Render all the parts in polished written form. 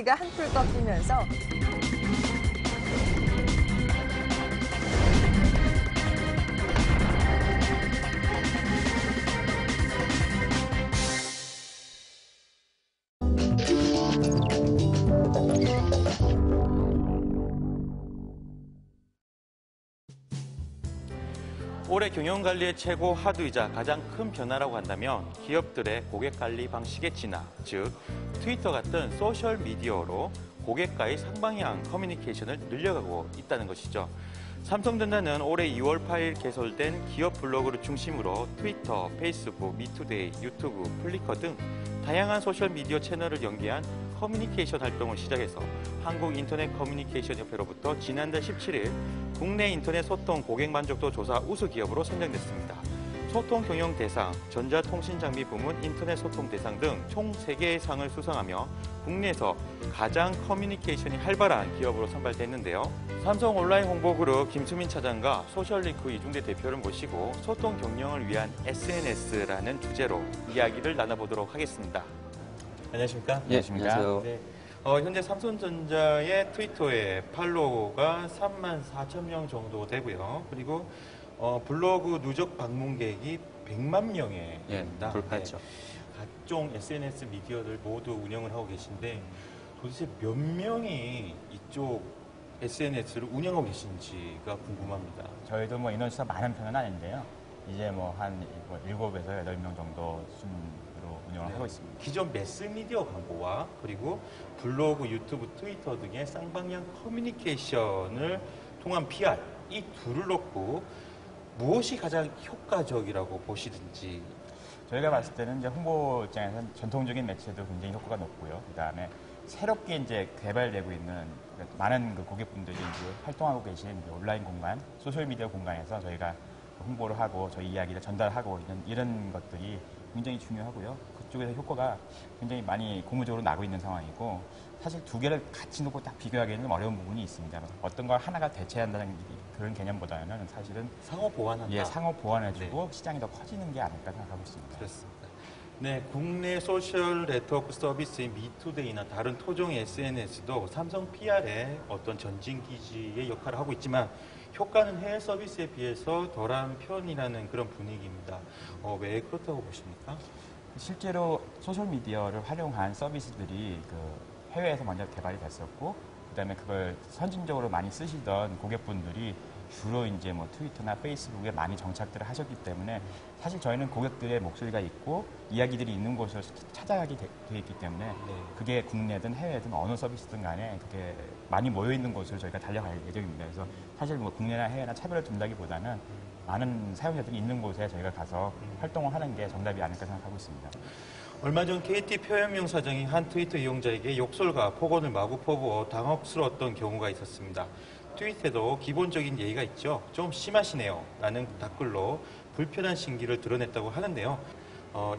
날씨가 한풀 꺾이면서 올해 경영관리의 최고 화두이자 가장 큰 변화라고 한다면 기업들의 고객관리 방식의 진화, 즉 트위터 같은 소셜미디어로 고객과의 상방향 커뮤니케이션을 늘려가고 있다는 것이죠. 삼성전자는 올해 2월 8일 개설된 기업 블로그를 중심으로 트위터, 페이스북, 미투데이, 유튜브, 플리커 등 다양한 소셜미디어 채널을 연계한 커뮤니케이션 활동을 시작해서 한국인터넷커뮤니케이션협회로부터 지난달 17일 국내 인터넷 소통 고객 만족도 조사 우수 기업으로 선정됐습니다. 소통 경영 대상, 전자통신장비 부문 인터넷 소통 대상 등 총 3개의 상을 수상하며 국내에서 가장 커뮤니케이션이 활발한 기업으로 선발됐는데요. 삼성 온라인 홍보그룹 김수민 차장과 소셜링크 이중대 대표를 모시고 소통 경영을 위한 SNS라는 주제로 이야기를 나눠보도록 하겠습니다. 안녕하십니까? 예, 안녕하세요. 네. 현재 삼성전자의 트위터에 팔로워가 34,000명 정도 되고요. 그리고 블로그 누적 방문객이 100만 명에 됩니다. 돌파했죠. 각종 SNS 미디어들 모두 운영을 하고 계신데 도대체 몇 명이 이쪽 SNS를 운영하고 계신지가 궁금합니다. 저희도 뭐 인원수가 많은 편은 아닌데요. 이제 뭐 한 7에서 8명 정도 수준으로 운영을 하고 있습니다. 기존 매스미디어 광고와 그리고 블로그, 유튜브, 트위터 등의 쌍방향 커뮤니케이션을 통한 PR, 이 둘을 놓고 무엇이 가장 효과적이라고 보시든지. 저희가 봤을 때는 이제 홍보 입장에서는 전통적인 매체도 굉장히 효과가 높고요. 그다음에 새롭게 이제 개발되고 있는 많은 그 고객분들이 이제 활동하고 계신 온라인 공간, 소셜미디어 공간에서 저희가 홍보를 하고 저희 이야기를 전달하고 있는 이런 것들이 굉장히 중요하고요. 그쪽에서 효과가 굉장히 많이 고무적으로 나고 있는 상황이고 사실 두 개를 같이 놓고 딱 비교하기에는 좀 어려운 부분이 있습니다. 어떤 걸 하나가 대체한다는 그런 개념보다는 사실은 상호 보완한다. 예, 상호 보완해주고 시장이 더 커지는 게 아닐까 생각하고 있습니다. 그렇습니다. 네, 국내 소셜 네트워크 서비스인 미투데이나 다른 토종 SNS도 삼성 PR의 어떤 전진기지의 역할을 하고 있지만 효과는 해외 서비스에 비해서 덜한 편이라는 그런 분위기입니다. 왜 그렇다고 보십니까? 실제로 소셜미디어를 활용한 서비스들이 그 해외에서 먼저 개발이 됐었고, 그다음에 그걸 선진적으로 많이 쓰시던 고객분들이 주로 이제 뭐 트위터나 페이스북에 많이 정착들을 하셨기 때문에 사실 저희는 고객들의 목소리가 있고 이야기들이 있는 곳을 찾아가게 돼 있기 때문에 그게 국내든 해외든 어느 서비스든 간에 그게 많이 모여 있는 곳을 저희가 달려갈 예정입니다. 그래서 사실 뭐 국내나 해외나 차별을 둔다기보다는 많은 사용자들이 있는 곳에 저희가 가서 활동을 하는 게 정답이 아닐까 생각하고 있습니다. 얼마 전 KT 표현명 사장이 한 트위터 이용자에게 욕설과 폭언을 마구 퍼부어 당혹스러웠던 경우가 있었습니다. 트윗에도 기본적인 예의가 있죠. 좀 심하시네요. 라는 댓글로 불편한 심기를 드러냈다고 하는데요.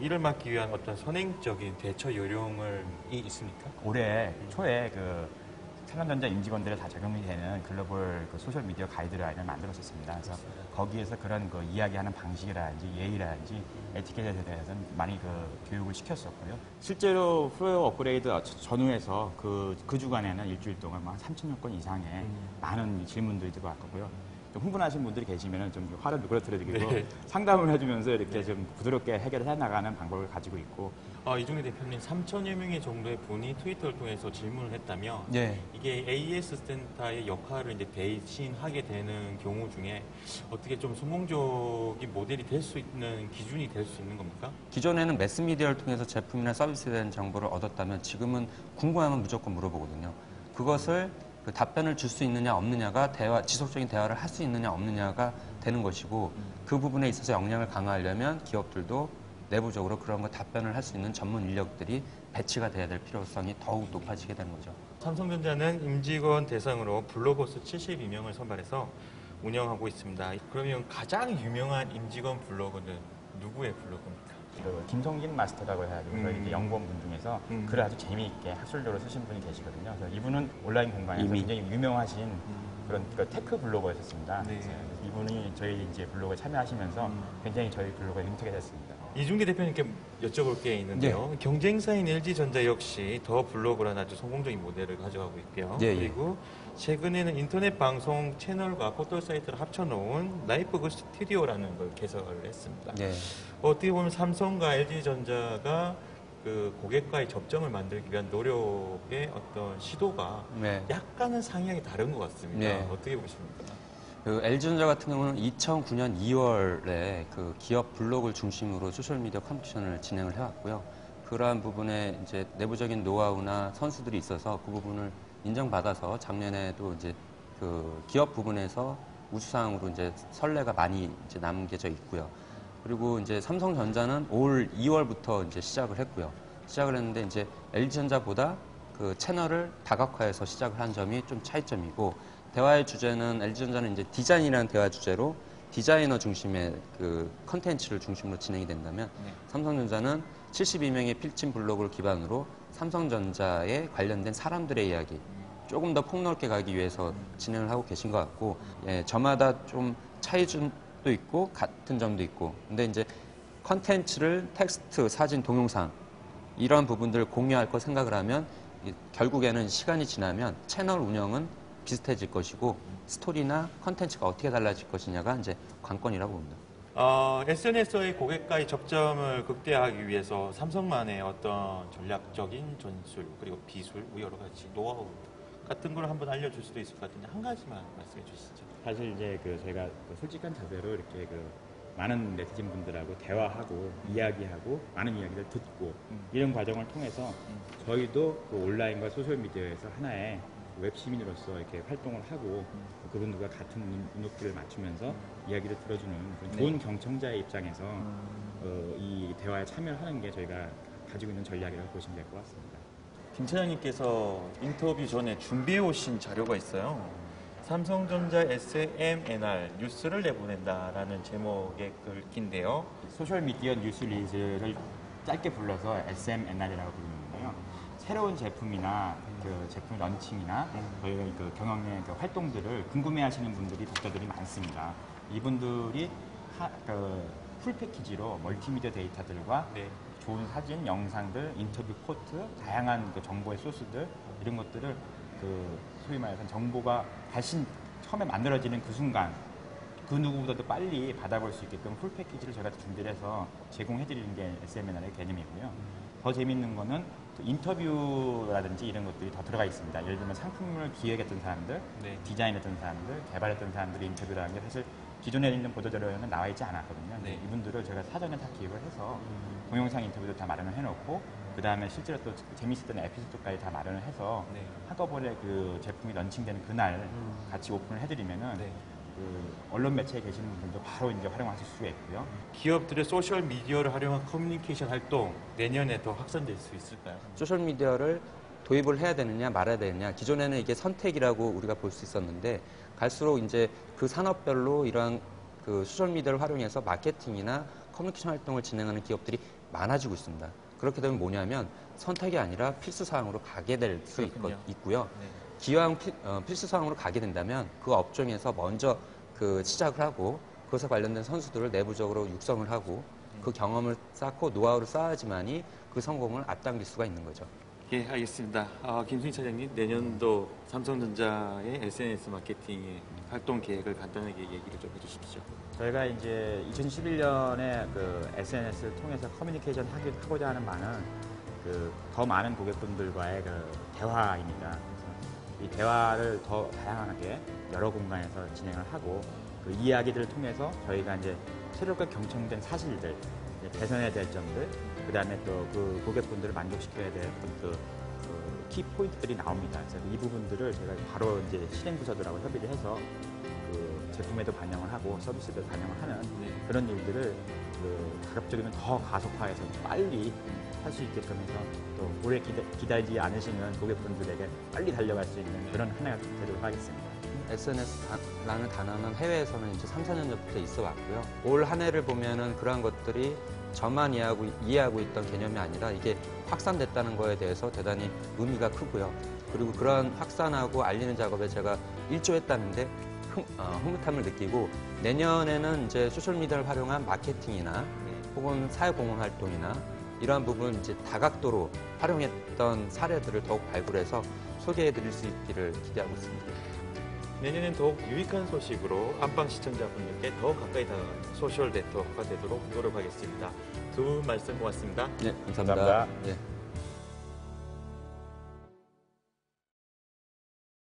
이를 막기 위한 어떤 선행적인 대처 요령이 있습니까? 올해 초에 그 삼성전자 임직원들에 다 적용이 되는 글로벌 그 소셜미디어 가이드라인을 만들었었습니다. 그래서 거기에서 그런 그 이야기하는 방식이라든지 예의라든지 에티켓에 대해서는 많이 그 교육을 시켰었고요. 실제로 프로웨어 업그레이드 전후에서 그 주간에는 일주일 동안 한 3,000여 건 이상의 많은 질문들이 들어왔고요. 좀 흥분하신 분들이 계시면 좀 화를 누그러뜨려드리고 상담을 해주면서 이렇게 좀 부드럽게 해결을 해나가는 방법을 가지고 있고. 이중대 대표님, 3,000여 명의 정도의 분이 트위터를 통해서 질문을 했다면 이게 AS 센터의 역할을 이제 대신하게 되는 경우 중에 어떻게 좀 성공적인 모델이 될 수 있는 기준이 될 수 있는 겁니까? 기존에는 매스미디어를 통해서 제품이나 서비스에 대한 정보를 얻었다면 지금은 궁금하면 무조건 물어보거든요. 그것을 그 답변을 줄 수 있느냐 없느냐가 지속적인 대화를 할 수 있느냐 없느냐가 되는 것이고 그 부분에 있어서 역량을 강화하려면 기업들도 내부적으로 그런 거 답변을 할 수 있는 전문 인력들이 배치가 돼야 될 필요성이 더욱 높아지게 되는 거죠. 삼성전자는 임직원 대상으로 블로거스 72명을 선발해서 운영하고 있습니다. 그러면 가장 유명한 임직원 블로거는 누구의 블로거입니까? 그 김성진 마스터라고 해가지고 저희 이제 연구원분 중에서 글을 아주 재미있게 학술적으로 쓰신 분이 계시거든요. 그래서 이분은 온라인 공간에서 굉장히 유명하신 그런 그 테크 블로거였었습니다. 그래서 분이 저희 이제 블로그에 참여하시면서 굉장히 저희 블로그에 인기가 됐습니다. 이중기 대표님께 여쭤볼 게 있는데요. 네. 경쟁사인 LG전자 역시 더 블로그라는 아주 성공적인 모델을 가져가고 있고요. 예, 예. 그리고 최근에는 인터넷 방송 채널과 포털 사이트를 합쳐놓은 라이프 스튜디오라는 걸 개설을 했습니다. 네. 어떻게 보면 삼성과 LG전자가 그 고객과의 접점을 만들기 위한 노력의 어떤 시도가 네. 약간은 상향이 다른 것 같습니다. 네. 어떻게 보십니까? 그 LG전자 같은 경우는 2009년 2월에 그 기업 블로그를 중심으로 소셜미디어 컴퓨테이션을 진행을 해왔고요. 그러한 부분에 이제 내부적인 노하우나 선수들이 있어서 그 부분을 인정받아서 작년에도 이제 그 기업 부분에서 우수상으로 이제 선례가 많이 이제 남겨져 있고요. 그리고 이제 삼성전자는 올 2월부터 이제 시작을 했고요. 시작을 했는데 이제 LG전자보다 그 채널을 다각화해서 시작을 한 점이 좀 차이점이고, 대화의 주제는 LG전자는 이제 디자인이라는 대화 주제로 디자이너 중심의 그 컨텐츠를 중심으로 진행이 된다면, 삼성전자는 72명의 필진 블로그를 기반으로 삼성전자에 관련된 사람들의 이야기 조금 더 폭넓게 가기 위해서 진행을 하고 계신 것 같고, 예, 저마다 좀 차이점도 있고 같은 점도 있고, 근데 이제 컨텐츠를 텍스트, 사진, 동영상 이런 부분들을 공유할 거 생각을 하면 결국에는 시간이 지나면 채널 운영은 비슷해질 것이고 스토리나 컨텐츠가 어떻게 달라질 것이냐가 이제 관건이라고 봅니다. SNS의 고객과의 접점을 극대화하기 위해서 삼성만의 어떤 전략적인 전술 그리고 기술, 여러 가지 노하우 같은 걸 한번 알려줄 수도 있을 것 같은데 한 가지만 말씀해 주시죠. 사실 이제 그 저희가 그 솔직한 자세로 이렇게 그 많은 네티즌 분들하고 대화하고 이야기하고 많은 이야기를 듣고 이런 과정을 통해서 저희도 그 온라인과 소셜 미디어에서 하나의 웹 시민으로서 이렇게 활동을 하고 그분들과 같은 눈높이를 맞추면서 이야기를 들어주는 그런 좋은 경청자의 입장에서 이 대화에 참여를 하는 게 저희가 가지고 있는 전략이라고 보시면 될 것 같습니다. 김 차장님께서 인터뷰 전에 준비해 오신 자료가 있어요. 삼성전자 SMNR 뉴스를 내보낸다라는 제목의 글귀인데요. 소셜 미디어 뉴스 리즈를 짧게 불러서 SMNR이라고 부르는데요. 새로운 제품이나 그 제품 런칭이나 저희가 그 경영의 그 활동들을 궁금해하시는 분들이 독자들이 많습니다. 이분들이 풀 패키지로 멀티미디어 데이터들과 네. 좋은 사진, 영상들, 인터뷰 코트, 다양한 그 정보의 소스들 이런 것들을 그 소위 말해서 정보가 다시 처음에 만들어지는 그 순간 그 누구보다도 빨리 받아볼 수 있게끔 풀 패키지를 저희가 준비를 해서 제공해드리는 게 SMNR의 개념이고요. 더 재밌는 거는 또 인터뷰라든지 이런 것들이 더 들어가 있습니다. 예를 들면 상품을 기획했던 사람들, 네. 디자인했던 사람들, 개발했던 사람들의 인터뷰라는 게 사실 기존에 있는 보도자료에는 나와 있지 않았거든요. 네. 이분들을 저희가 사전에 다 기획을 해서 동영상 인터뷰도 다 마련을 해놓고 그 다음에 실제로 또 재밌었던 에피소드까지 다 마련을 해서 네. 한꺼번에 그 제품이 런칭되는 그날 같이 오픈을 해드리면은 네. 그 언론 매체에 계시는 분들도 바로 이제 활용하실 수가 있고요. 기업들의 소셜 미디어를 활용한 커뮤니케이션 활동 내년에 더 확산될 수 있을까요? 소셜미디어를 도입을 해야 되느냐 말아야 되느냐, 기존에는 이게 선택이라고 우리가 볼 수 있었는데 갈수록 이제 그 산업별로 이러한 그 소셜미디어를 활용해서 마케팅이나 커뮤니케이션 활동을 진행하는 기업들이 많아지고 있습니다. 그렇게 되면 뭐냐면 선택이 아니라 필수 사항으로 가게 될 수 있고요. 네. 기왕 필수 사항으로 가게 된다면 그 업종에서 먼저 그 시작을 하고 그것에 관련된 선수들을 내부적으로 육성을 하고 그 경험을 쌓고 노하우를 쌓아야지만이 그 성공을 앞당길 수가 있는 거죠. 예, 알겠습니다. 김승희 차장님, 내년도 삼성전자의 SNS 마케팅의 활동 계획을 간단하게 얘기를 좀 해주십시오. 저희가 이제 2011년에 그 SNS를 통해서 커뮤니케이션 하고자 하는 바는 그 더 많은 고객분들과의 그 대화입니다. 그래서 이 대화를 더 다양하게 여러 공간에서 진행을 하고 그 이야기들을 통해서 저희가 이제 새롭게 경청된 사실들, 이제 개선해야 될 점들, 그 다음에 또 그 고객분들을 만족시켜야 될 어떤 키 포인트들이 나옵니다. 그래서 이 부분들을 저희가 바로 이제 실행 부서들하고 협의를 해서 그 제품에도 반영을 하고 서비스에도 반영을 하는 그런 일들을 그 가급적이면 더 가속화해서 빨리 할 수 있게끔 해서 또 오래 기다리지 않으시는 고객분들에게 빨리 달려갈 수 있는 그런 한 해가 되도록 하겠습니다. SNS라는 단어는 해외에서는 이제 3, 4년 전부터 있어 왔고요. 올 한 해를 보면은 그러한 것들이 저만 이해하고 있던 개념이 아니라 이게 확산됐다는 거에 대해서 대단히 의미가 크고요. 그리고 그러한 확산하고 알리는 작업에 제가 일조했다는데 흐뭇함을 느끼고 내년에는 이제 소셜 미디어를 활용한 마케팅이나 혹은 사회공헌 활동이나 이러한 부분 이제 다각도로 활용했던 사례들을 더욱 발굴해서 소개해드릴 수 있기를 기대하고 있습니다. 내년엔 더욱 유익한 소식으로 안방 시청자분들께 더 가까이 다가가는 소셜 네트워크가 되도록 노력하겠습니다. 두 분 말씀 고맙습니다. 네, 감사합니다. 감사합니다. 예.